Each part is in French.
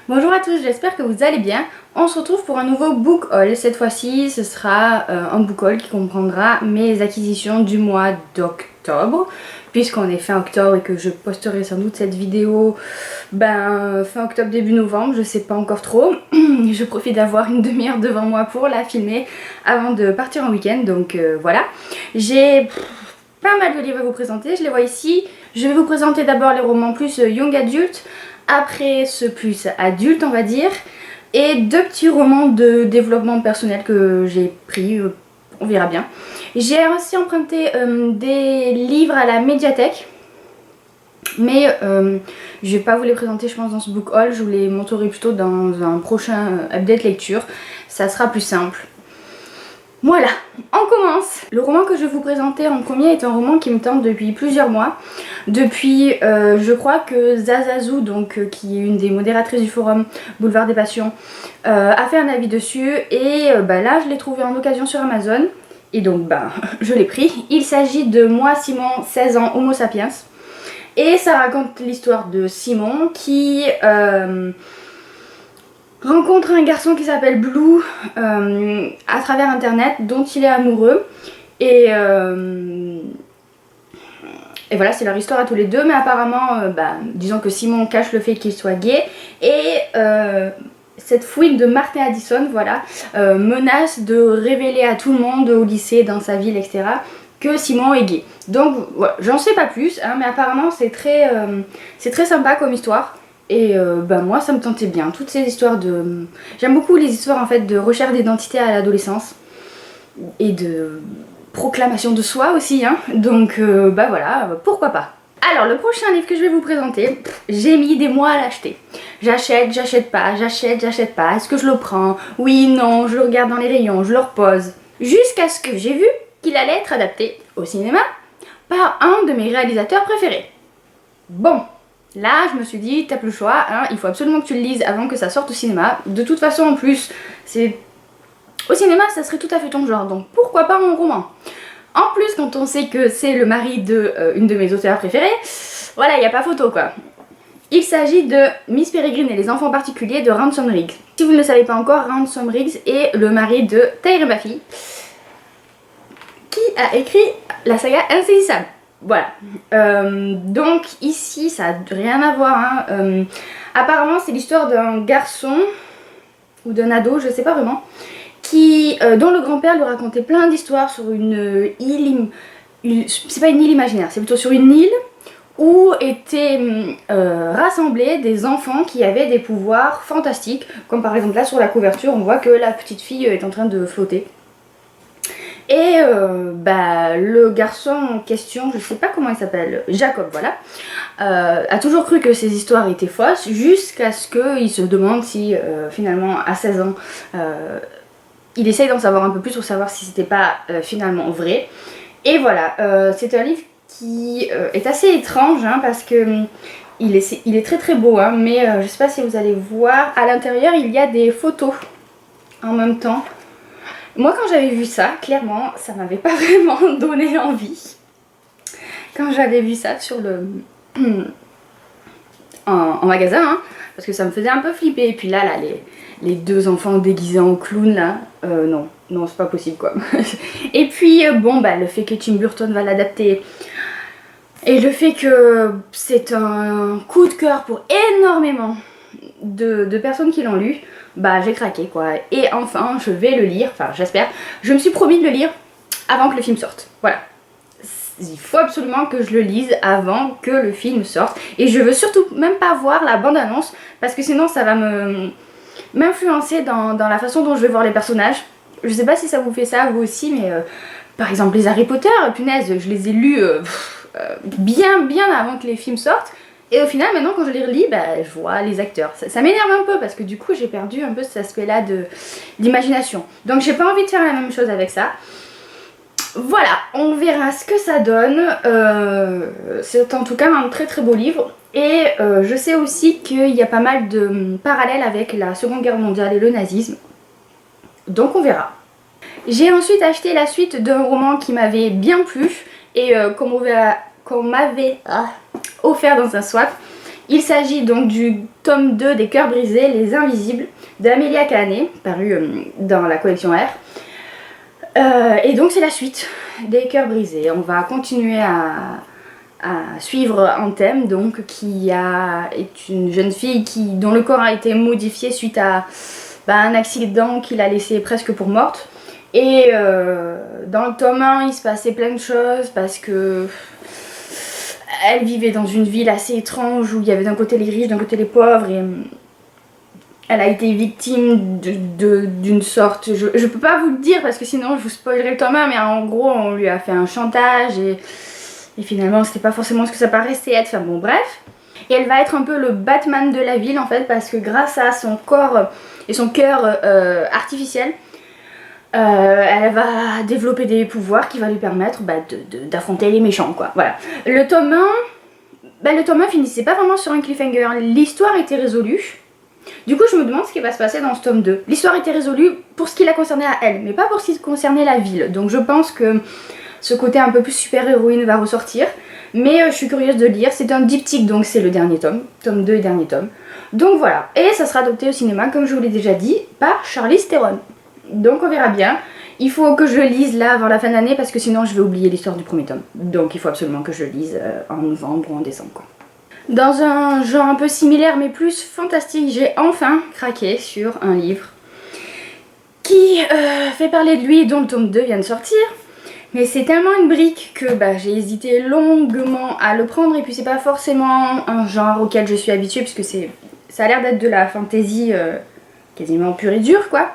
Bonjour à tous, j'espère que vous allez bien. On se retrouve pour un nouveau book haul. Cette fois-ci, ce sera un book haul qui comprendra mes acquisitions du mois d'octobre. Puisqu'on est fin octobre et que je posterai sans doute cette vidéo fin octobre, début novembre, je sais pas encore trop. Je profite d'avoir une demi-heure devant moi pour la filmer avant de partir en week-end, donc voilà. J'ai pas mal de livres à vous présenter, je les vois ici. Je vais vous présenter d'abord les romans plus young adult, après ce plus adulte on va dire, et deux petits romans de développement personnel que j'ai pris, on verra bien. J'ai aussi emprunté des livres à la médiathèque, mais je vais pas vous les présenter je pense dans ce book haul, je vous les montrerai plutôt dans un prochain update lecture, ça sera plus simple. Voilà, on commence. Le roman que je vais vous présenter en premier est un roman qui me tente depuis plusieurs mois. Depuis, je crois que Zazazou, qui est une des modératrices du forum Boulevard des Passions, a fait un avis dessus. Et là, je l'ai trouvé en occasion sur Amazon. Et donc, je l'ai pris. Il s'agit de Moi, Simon, 16 ans, Homo sapiens. Et ça raconte l'histoire de Simon qui rencontre un garçon qui s'appelle Blue à travers internet, dont il est amoureux, et voilà, c'est leur histoire à tous les deux, mais apparemment disons que Simon cache le fait qu'il soit gay, et cette fouine de Martin Addison, voilà, menace de révéler à tout le monde au lycée, dans sa ville, etc., que Simon est gay. Donc voilà, j'en sais pas plus, hein, mais apparemment c'est très sympa comme histoire. Et moi ça me tentait bien, toutes ces histoires de... J'aime beaucoup les histoires en fait de recherche d'identité à l'adolescence et de proclamation de soi aussi, hein. Donc voilà, pourquoi pas. Alors le prochain livre que je vais vous présenter, j'ai mis des mois à l'acheter. J'achète pas, j'achète pas, est-ce que je le prends? Oui, non, je le regarde dans les rayons, je le repose. Jusqu'à ce que j'ai vu qu'il allait être adapté au cinéma par un de mes réalisateurs préférés. Bon, là, je me suis dit, t'as plus le choix, hein, il faut absolument que tu le lises avant que ça sorte au cinéma. De toute façon, en plus, au cinéma, ça serait tout à fait ton genre, donc pourquoi pas un roman? En plus, quand on sait que c'est le mari de une de mes auteurs préférées, voilà, il n'y a pas photo, quoi. Il s'agit de Miss Peregrine et les enfants particuliers de Ransom Riggs. Si vous ne le savez pas encore, Ransom Riggs est le mari de Tahirih Mafi, qui a écrit la saga Insaisissable. Voilà, donc ici ça n'a rien à voir, hein. Apparemment c'est l'histoire d'un garçon ou d'un ado, je sais pas vraiment, dont le grand-père lui racontait plein d'histoires sur une île, c'est pas une île imaginaire, c'est plutôt sur une île où étaient rassemblés des enfants qui avaient des pouvoirs fantastiques, comme par exemple là sur la couverture on voit que la petite fille est en train de flotter. Et le garçon en question, je sais pas comment il s'appelle, Jacob, voilà, a toujours cru que ces histoires étaient fausses, jusqu'à ce qu'il se demande si finalement à 16 ans, il essaye d'en savoir un peu plus pour savoir si c'était pas finalement vrai. Et voilà, c'est un livre qui est assez étrange, hein, parce que il est très très beau, hein, mais je sais pas si vous allez voir, à l'intérieur il y a des photos en même temps. Moi quand j'avais vu ça, clairement, ça m'avait pas vraiment donné envie. Quand j'avais vu ça sur le... en magasin, hein, parce que ça me faisait un peu flipper. Et puis là les deux enfants déguisés en clown là, non, c'est pas possible quoi. Et puis le fait que Tim Burton va l'adapter, et le fait que c'est un coup de cœur pour énormément de personnes qui l'ont lu, j'ai craqué quoi. Et enfin je vais le lire, enfin j'espère. Je me suis promis de le lire avant que le film sorte, voilà. Il faut absolument que je le lise avant que le film sorte. Et je veux surtout même pas voir la bande-annonce, parce que sinon ça va m'influencer dans la façon dont je vais voir les personnages. Je sais pas si ça vous fait ça vous aussi, mais par exemple les Harry Potter, punaise, je les ai lus bien avant que les films sortent. Et au final, maintenant quand je les relis, je vois les acteurs. Ça m'énerve un peu parce que du coup j'ai perdu un peu cet aspect-là d'imagination. Donc j'ai pas envie de faire la même chose avec ça. Voilà, on verra ce que ça donne. C'est en tout cas un très très beau livre. Et je sais aussi qu'il y a pas mal de parallèles avec la Seconde Guerre mondiale et le nazisme. Donc on verra. J'ai ensuite acheté la suite d'un roman qui m'avait bien plu et qu'on m'avait offert dans un swap, Il s'agit donc du tome 2 des Cœurs brisés, les Invisibles, d'Amelia Cahanet, paru dans la collection R. Et donc c'est la suite des Cœurs brisés. On va continuer à suivre Anthem, donc est une jeune fille dont le corps a été modifié suite à un accident qui l'a laissée presque pour morte. Et dans le tome 1, il se passait plein de choses parce que elle vivait dans une ville assez étrange où il y avait d'un côté les riches, d'un côté les pauvres, et elle a été victime d'une sorte, je peux pas vous le dire parce que sinon je vous spoilerai le tome 1, mais en gros on lui a fait un chantage et finalement c'était pas forcément ce que ça paraissait être, enfin bon bref. Et elle va être un peu le Batman de la ville en fait, parce que grâce à son corps et son cœur artificiel, elle va développer des pouvoirs qui va lui permettre d'affronter les méchants quoi. Voilà. Le tome 1 finissait pas vraiment sur un cliffhanger, l'histoire était résolue. Du coup je me demande ce qui va se passer dans ce tome 2. L'histoire était résolue pour ce qui la concernait à elle, mais pas pour ce qui concernait la ville. Donc je pense que ce côté un peu plus super héroïne va ressortir. Mais je suis curieuse de lire, c'est un diptyque donc c'est le dernier tome, tome 2 et dernier tome. Donc voilà, et ça sera adapté au cinéma comme je vous l'ai déjà dit, par Charlize Theron. Donc on verra bien. Il faut que je lise là avant la fin d'année parce que sinon je vais oublier l'histoire du premier tome. Donc il faut absolument que je lise en novembre ou en décembre quoi. Dans un genre un peu similaire mais plus fantastique, j'ai enfin craqué sur un livre qui fait parler de lui, dont le tome 2 vient de sortir. Mais c'est tellement une brique que j'ai hésité longuement à le prendre, et puis c'est pas forcément un genre auquel je suis habituée puisque ça a l'air d'être de la fantasy quasiment pure et dure quoi.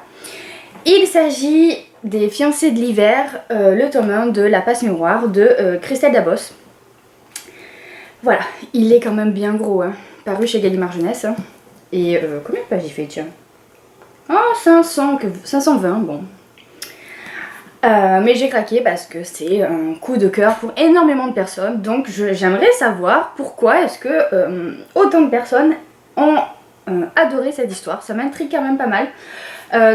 Il s'agit des Fiancés de l'hiver, le tome 1 de La Passe Miroir de Christelle Dabos. Voilà, il est quand même bien gros, hein. Paru chez Gallimard Jeunesse. Hein. Et combien de pages il fait, tiens? Oh, 520, bon. Mais j'ai craqué parce que c'est un coup de cœur pour énormément de personnes. Donc j'aimerais savoir pourquoi est-ce que autant de personnes ont adoré cette histoire. Ça m'intrigue quand même pas mal.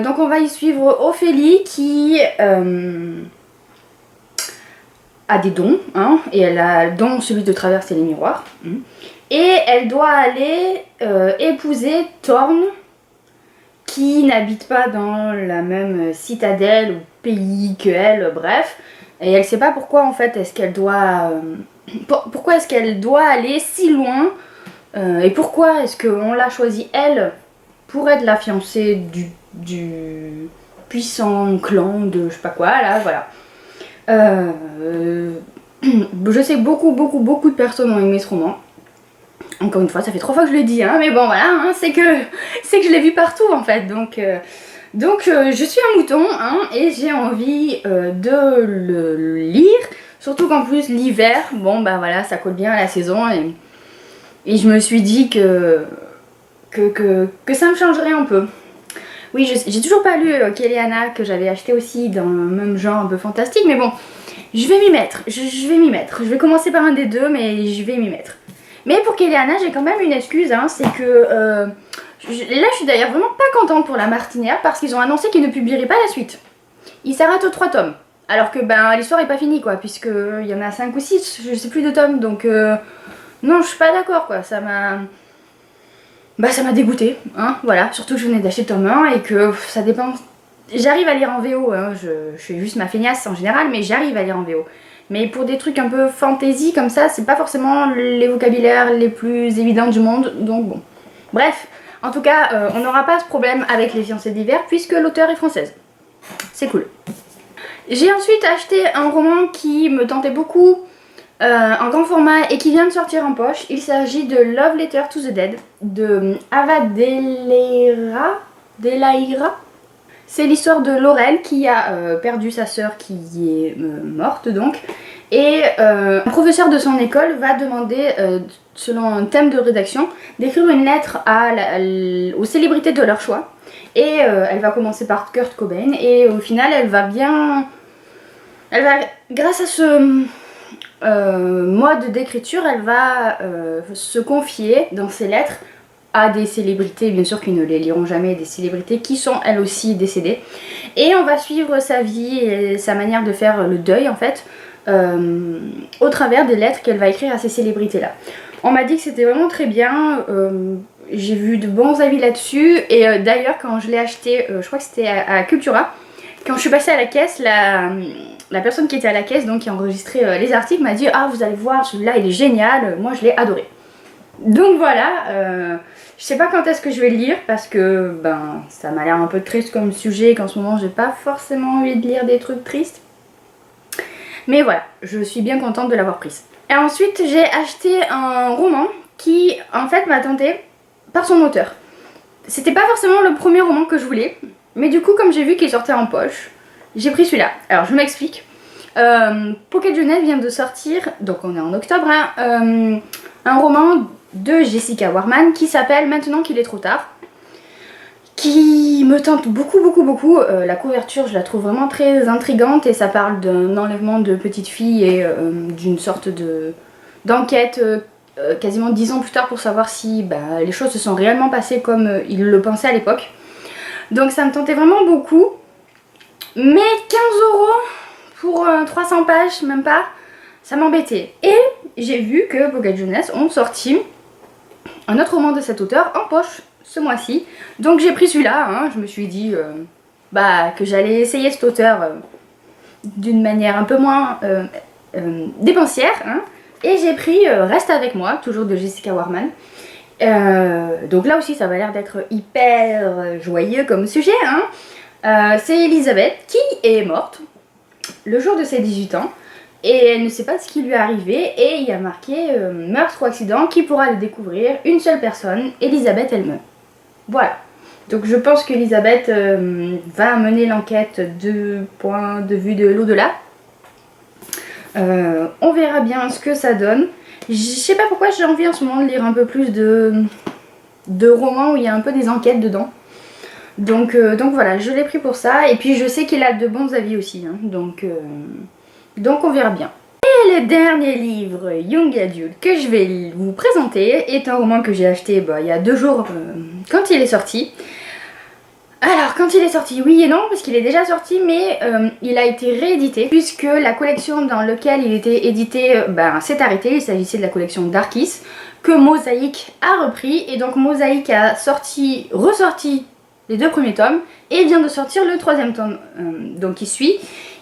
Donc on va y suivre Ophélie qui a des dons, hein, et elle a dont celui de traverser les miroirs. Et elle doit aller épouser Thorn, qui n'habite pas dans la même citadelle ou pays qu'elle, bref. Et elle sait pas pourquoi en fait est-ce qu'elle doit... pourquoi est-ce qu'elle doit aller si loin, et pourquoi est-ce qu'on l'a choisie elle pour être la fiancée du puissant clan de je sais pas quoi là, voilà. Je sais que beaucoup de personnes ont aimé ce roman. Encore une fois, ça fait 3 fois que je le dis, hein, mais bon voilà, hein, c'est que je l'ai vu partout en fait, donc je suis un mouton, hein, et j'ai envie de le lire, surtout qu'en plus l'hiver, bon voilà, ça colle bien à la saison, et je me suis dit que ça me changerait un peu. Oui, j'ai toujours pas lu Kéléana, que j'avais acheté aussi dans le même genre un peu fantastique, mais bon, je vais m'y mettre, je vais m'y mettre. Je vais commencer par un des deux, mais je vais m'y mettre. Mais pour Kéléana, j'ai quand même une excuse, hein, c'est que... là, je suis d'ailleurs vraiment pas contente pour La Martinière, parce qu'ils ont annoncé qu'ils ne publieraient pas la suite. Ils s'arrêtent aux 3 tomes. Alors que l'histoire est pas finie, quoi, puisqu'il y en a 5 ou 6, je sais plus de tomes, donc... non, je suis pas d'accord, quoi, ça m'a dégoûtée, hein, voilà. Surtout que je venais d'acheter le tome 1 et que ça dépend... J'arrive à lire en VO, hein, je suis juste ma feignasse en général, mais j'arrive à lire en VO. Mais pour des trucs un peu fantasy comme ça, c'est pas forcément les vocabulaires les plus évidents du monde, donc bon. Bref, en tout cas, on n'aura pas ce problème avec Les Fiancées d'hiver puisque l'auteure est française. C'est cool. J'ai ensuite acheté un roman qui me tentait beaucoup, en grand format et qui vient de sortir en poche. Il s'agit de Love Letter to the Dead de Ava Delaira. C'est l'histoire de Laurel qui a perdu sa sœur qui est morte donc. Et un professeur de son école va demander, selon un thème de rédaction, d'écrire une lettre aux célébrités de leur choix. Et elle va commencer par Kurt Cobain et au final elle va, grâce à ce mode d'écriture, elle va se confier dans ses lettres à des célébrités, bien sûr qui ne les liront jamais, des célébrités qui sont elles aussi décédées. Et on va suivre sa vie et sa manière de faire le deuil en fait, au travers des lettres qu'elle va écrire à ces célébrités là. On m'a dit que c'était vraiment très bien, j'ai vu de bons avis là-dessus et d'ailleurs quand je l'ai acheté, je crois que c'était à Cultura, quand je suis passée à la caisse, la personne qui était à la caisse, donc qui enregistrait les articles, m'a dit ah vous allez voir celui-là il est génial, moi je l'ai adoré. Donc voilà, je sais pas quand est-ce que je vais le lire parce que ben ça m'a l'air un peu triste comme sujet, qu'en ce moment j'ai pas forcément envie de lire des trucs tristes. Mais voilà, je suis bien contente de l'avoir prise. Et ensuite j'ai acheté un roman qui en fait m'a tenté par son auteur. C'était pas forcément le premier roman que je voulais, mais du coup comme j'ai vu qu'il sortait en poche, j'ai pris celui-là. Alors je m'explique. Pocket Jeunesse vient de sortir, donc on est en octobre, hein, un roman de Jessica Warman qui s'appelle Maintenant qu'il est trop tard, qui me tente beaucoup. La couverture je la trouve vraiment très intrigante et ça parle d'un enlèvement de petite fille et d'une sorte d'enquête quasiment 10 ans plus tard pour savoir si les choses se sont réellement passées comme il le pensait à l'époque. Donc ça me tentait vraiment beaucoup, mais 15 € pour 300 pages, même pas, ça m'embêtait. Et j'ai vu que Pocket Jeunesse ont sorti un autre roman de cet auteur en poche ce mois-ci. Donc j'ai pris celui-là, hein. Je me suis dit que j'allais essayer cet auteur d'une manière un peu moins dépensière. Hein. Et j'ai pris Reste avec moi, toujours de Jessica Warman. Donc là aussi ça va l'air d'être hyper joyeux comme sujet. Hein. C'est Elisabeth qui est morte le jour de ses 18 ans. Et elle ne sait pas ce qui lui est arrivé et il y a marqué meurtre ou accident, qui pourra le découvrir? Une seule personne, Elisabeth elle-même. Voilà. Donc je pense qu'Elisabeth va mener l'enquête de point de vue de l'au-delà. On verra bien ce que ça donne. Je sais pas pourquoi j'ai envie en ce moment de lire un peu plus de romans où il y a un peu des enquêtes dedans. Donc voilà, je l'ai pris pour ça. Et puis je sais qu'il a de bons avis aussi. Hein. Donc on verra bien. Et le dernier livre Young Adult que je vais vous présenter est un roman que j'ai acheté il y a 2 jours quand il est sorti. Alors quand il est sorti, oui et non, parce qu'il est déjà sorti, mais il a été réédité puisque la collection dans laquelle il était édité s'est arrêtée. Il s'agissait de la collection Darkis que Mosaic a repris et donc Mosaic a ressorti les 2 premiers tomes et vient de sortir le 3e tome donc qui suit.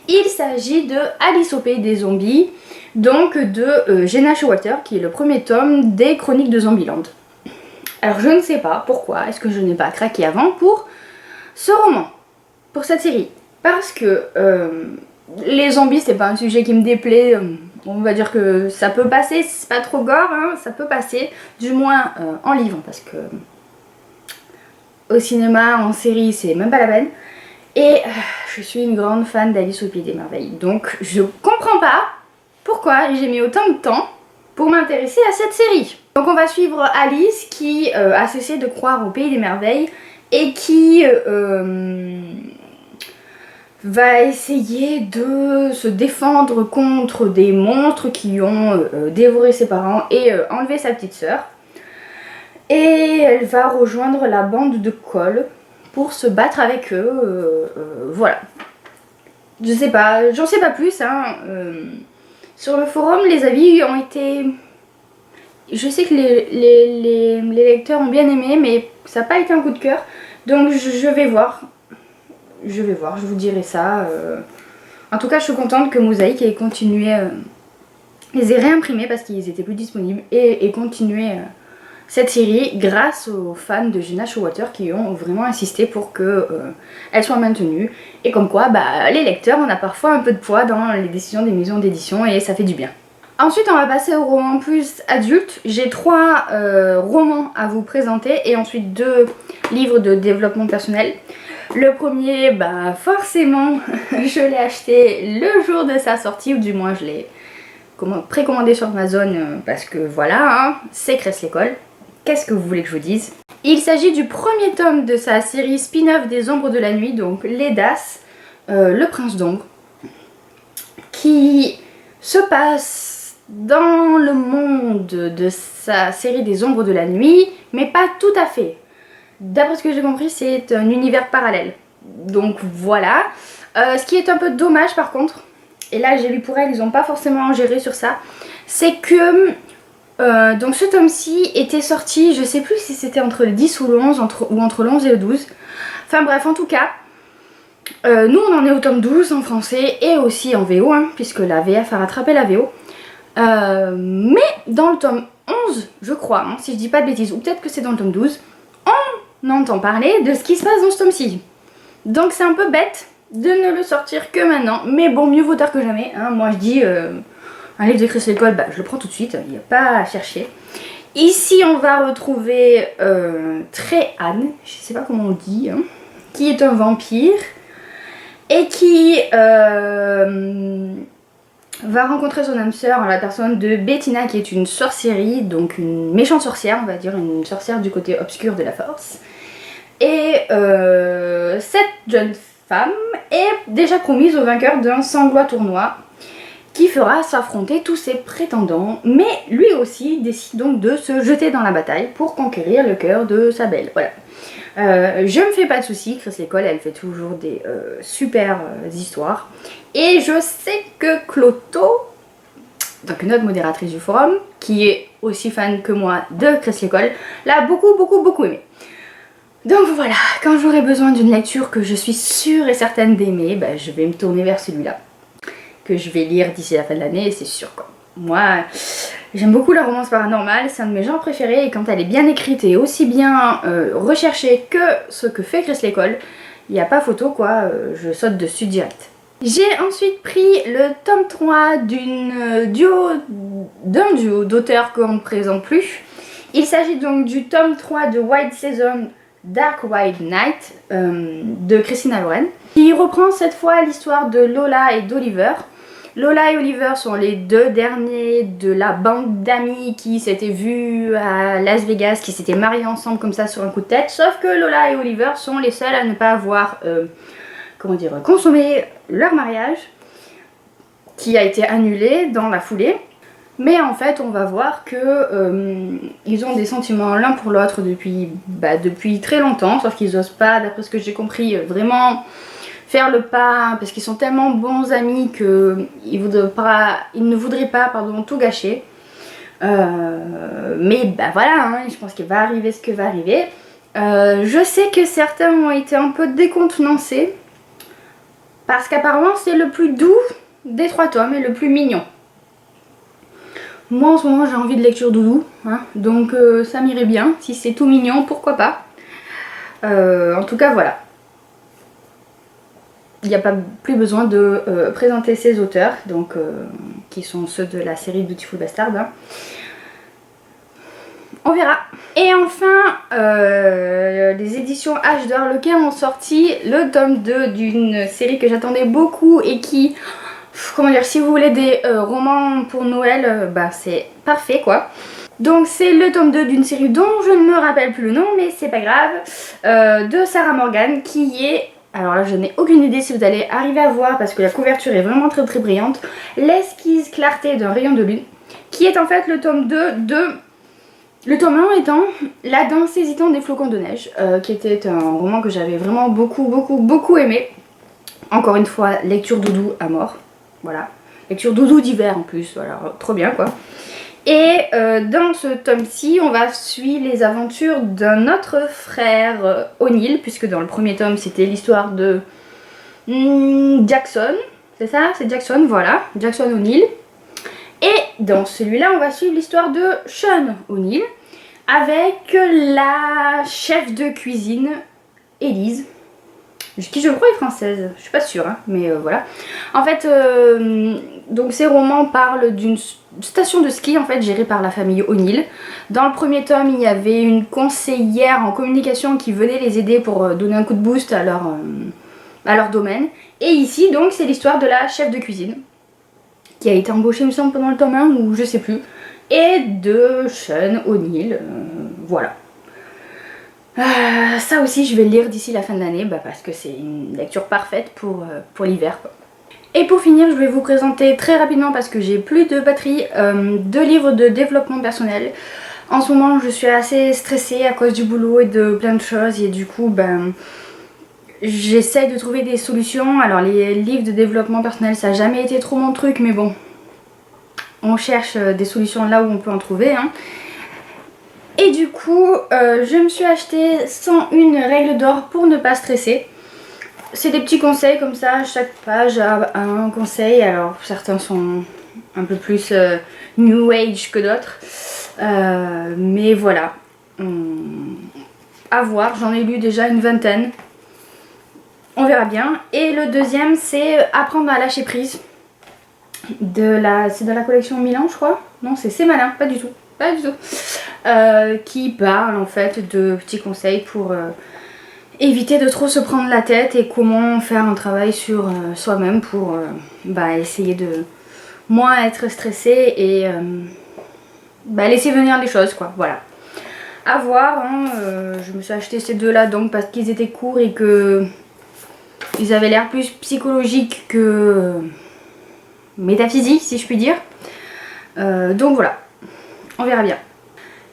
Il s'agit de Alice au pays des zombies, donc de Jenna Showalter, qui est le premier tome des Chroniques de Zombieland. Alors je ne sais pas pourquoi, est-ce que je n'ai pas craqué avant pour ce roman, pour cette série. Parce que les zombies, c'est pas un sujet qui me déplaît, on va dire que ça peut passer, c'est pas trop gore, hein, ça peut passer, du moins en livre, parce que au cinéma, en série, c'est même pas la peine. Et je suis une grande fan d'Alice au Pays des Merveilles. Donc je comprends pas pourquoi j'ai mis autant de temps pour m'intéresser à cette série. Donc on va suivre Alice qui a cessé de croire au Pays des Merveilles et qui va essayer de se défendre contre des monstres qui ont dévoré ses parents et enlevé sa petite sœur. Et elle va rejoindre la bande de Cole pour se battre avec eux, voilà. Je sais pas, j'en sais pas plus, hein. Sur le forum, les avis ont été... Je sais que les lecteurs ont bien aimé, mais ça n'a pas été un coup de cœur. Donc je vais voir. Je vous dirai ça. En tout cas, je suis contente que Mosaic ait continué... les ait réimprimés parce qu'ils étaient plus disponibles et continué... cette série grâce aux fans de Jenna Showalter qui ont vraiment insisté pour qu'elle soit maintenue. Et comme quoi, les lecteurs, on a parfois un peu de poids dans les décisions des maisons d'édition et ça fait du bien. Ensuite, on va passer aux romans plus adultes. J'ai 3 romans à vous présenter et ensuite 2 livres de développement personnel. Le premier, forcément, je l'ai acheté le jour de sa sortie, ou du moins je l'ai précommandé sur Amazon parce que voilà, hein, c'est Cresse l'école. Qu'est-ce que vous voulez que je vous dise? Il s'agit du premier tome de sa série spin-off des Ombres de la Nuit, donc Lédas, le prince d'ombre, qui se passe dans le monde de sa série des Ombres de la Nuit, mais pas tout à fait. D'après ce que j'ai compris, c'est un univers parallèle. Donc voilà. Ce qui est un peu dommage par contre, et là j'ai lu pour elle, ils n'ont pas forcément géré sur ça, c'est que Donc ce tome-ci était sorti, je sais plus si c'était entre le 10 ou le 11, ou entre le 11 et le 12. Enfin bref, en tout cas, nous on en est au tome 12 en français et aussi en VO, hein, puisque la VF a rattrapé la VO. Mais dans le tome 11, je crois, hein, si je dis pas de bêtises, ou peut-être que c'est dans le tome 12, on entend parler de ce qui se passe dans ce tome-ci. Donc c'est un peu bête de ne le sortir que maintenant, mais bon, mieux vaut tard que jamais, hein. Moi je dis, un livre de Chris Lecol, bah, je le prends tout de suite, il n'y a pas à chercher. Ici on va retrouver Tréhan, je sais pas comment on dit, hein, qui est un vampire, et qui va rencontrer son âme sœur en la personne de Bettina, qui est une sorcière, donc une méchante sorcière, on va dire, une sorcière du côté obscur de la force. Et cette jeune femme est déjà promise au vainqueur d'un sanglant tournoi qui fera s'affronter tous ses prétendants, mais lui aussi décide donc de se jeter dans la bataille pour conquérir le cœur de sa belle. Voilà. Je me fais pas de soucis, Chris Lecol, elle fait toujours des super histoires. Et je sais que Cloto, donc notre modératrice du forum, qui est aussi fan que moi de Chris Lecol, l'a beaucoup aimé. Donc voilà, quand j'aurai besoin d'une lecture que je suis sûre et certaine d'aimer, bah, je vais me tourner vers celui-là, que je vais lire d'ici la fin de l'année, c'est sûr quoi. Moi, j'aime beaucoup la romance paranormale, c'est un de mes genres préférés, et quand elle est bien écrite et aussi bien recherchée que ce que fait Chris Lecol, il n'y a pas photo quoi, je saute dessus direct. J'ai ensuite pris le tome 3 d'un duo d'auteurs qu'on ne présente plus. Il s'agit donc du tome 3 de White Season, Dark White Night de Christina Lauren, qui reprend cette fois l'histoire de Lola et d'Oliver. Lola et Oliver sont les deux derniers de la bande d'amis qui s'étaient vus à Las Vegas, qui s'étaient mariés ensemble comme ça sur un coup de tête, sauf que Lola et Oliver sont les seuls à ne pas avoir consommé leur mariage, qui a été annulé dans la foulée. Mais en fait on va voir que ils ont des sentiments l'un pour l'autre depuis très longtemps, sauf qu'ils n'osent pas, d'après ce que j'ai compris, vraiment faire le pas, parce qu'ils sont tellement bons amis qu'ils ne voudraient pas tout gâcher. Mais bah voilà, hein, je pense qu'il va arriver ce que va arriver. Je sais que certains ont été un peu décontenancés, parce qu'apparemment c'est le plus doux des 3 tomes et le plus mignon. Moi en ce moment j'ai envie de lecture doudou, hein, donc ça m'irait bien. Si c'est tout mignon, pourquoi pas. En tout cas voilà. Il n'y a pas plus besoin de présenter ces auteurs, donc, qui sont ceux de la série Beautiful Bastard. Hein. On verra. Et enfin, les éditions H d'Arlequin ont sorti le tome 2 d'une série que j'attendais beaucoup et qui, comment dire, si vous voulez des romans pour Noël, bah c'est parfait quoi. Donc c'est le tome 2 d'une série dont je ne me rappelle plus le nom, mais c'est pas grave, de Sarah Morgan, qui est, alors là je n'ai aucune idée si vous allez arriver à voir parce que la couverture est vraiment très brillante, l'esquisse clarté d'un rayon de lune, qui est en fait le tome 2 de... Le tome 1 étant La danse hésitante des flocons de neige, qui était un roman que j'avais vraiment beaucoup aimé. Encore une fois, lecture doudou à mort, voilà. Lecture doudou d'hiver en plus, voilà, trop bien quoi. Et dans ce tome-ci, on va suivre les aventures d'un autre frère O'Neill, puisque dans le premier tome, c'était l'histoire de Jackson, c'est ça? C'est Jackson, voilà, Jackson O'Neill. Et dans celui-là, on va suivre l'histoire de Sean O'Neill, avec la chef de cuisine, Élise, qui je crois est française, je suis pas sûre, hein, mais voilà. En fait, donc ces romans parlent d'une station de ski en fait gérée par la famille O'Neill. Dans le premier tome, il y avait une conseillère en communication qui venait les aider pour donner un coup de boost à leur domaine. Et ici, donc, c'est l'histoire de la chef de cuisine, qui a été embauchée, il me semble, pendant le tome 1, ou je sais plus, et de Sean O'Neill, voilà. Ça aussi je vais le lire d'ici la fin de l'année, parce que c'est une lecture parfaite pour l'hiver. Et pour finir, je vais vous présenter très rapidement, parce que j'ai plus de batterie, 2 livres de développement personnel. En ce moment je suis assez stressée à cause du boulot et de plein de choses, et du coup j'essaie de trouver des solutions. Alors les livres de développement personnel ça n'a jamais été trop mon truc, mais bon, on cherche des solutions là où on peut en trouver. Hein. Et du coup, je me suis acheté 101 règles d'or pour ne pas stresser. C'est des petits conseils comme ça, chaque page a un conseil. Alors certains sont un peu plus new age que d'autres. Mais voilà. À voir, j'en ai lu déjà une vingtaine. On verra bien. Et le deuxième, c'est apprendre à lâcher prise. C'est de la collection Milan, je crois. Non, c'est malin, pas du tout. Pas du tout. Qui parle en fait de petits conseils pour éviter de trop se prendre la tête et comment faire un travail sur soi-même pour essayer de moins être stressé et laisser venir les choses, quoi. Voilà. À voir, hein, je me suis acheté ces deux-là donc parce qu'ils étaient courts et que ils avaient l'air plus psychologiques que métaphysiques, si je puis dire. Donc voilà, on verra bien.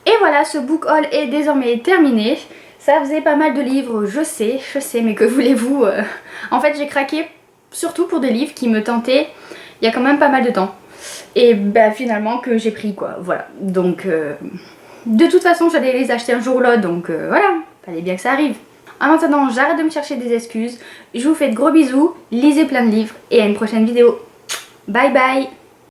Et voilà, ce book haul est désormais terminé. Ça faisait pas mal de livres, je sais, mais que voulez-vous En fait, j'ai craqué surtout pour des livres qui me tentaient il y a quand même pas mal de temps. Et finalement que j'ai pris, quoi, voilà. Donc, de toute façon, j'allais les acheter un jour ou l'autre, donc voilà, fallait bien que ça arrive. En attendant, j'arrête de me chercher des excuses. Je vous fais de gros bisous, lisez plein de livres et à une prochaine vidéo. Bye bye.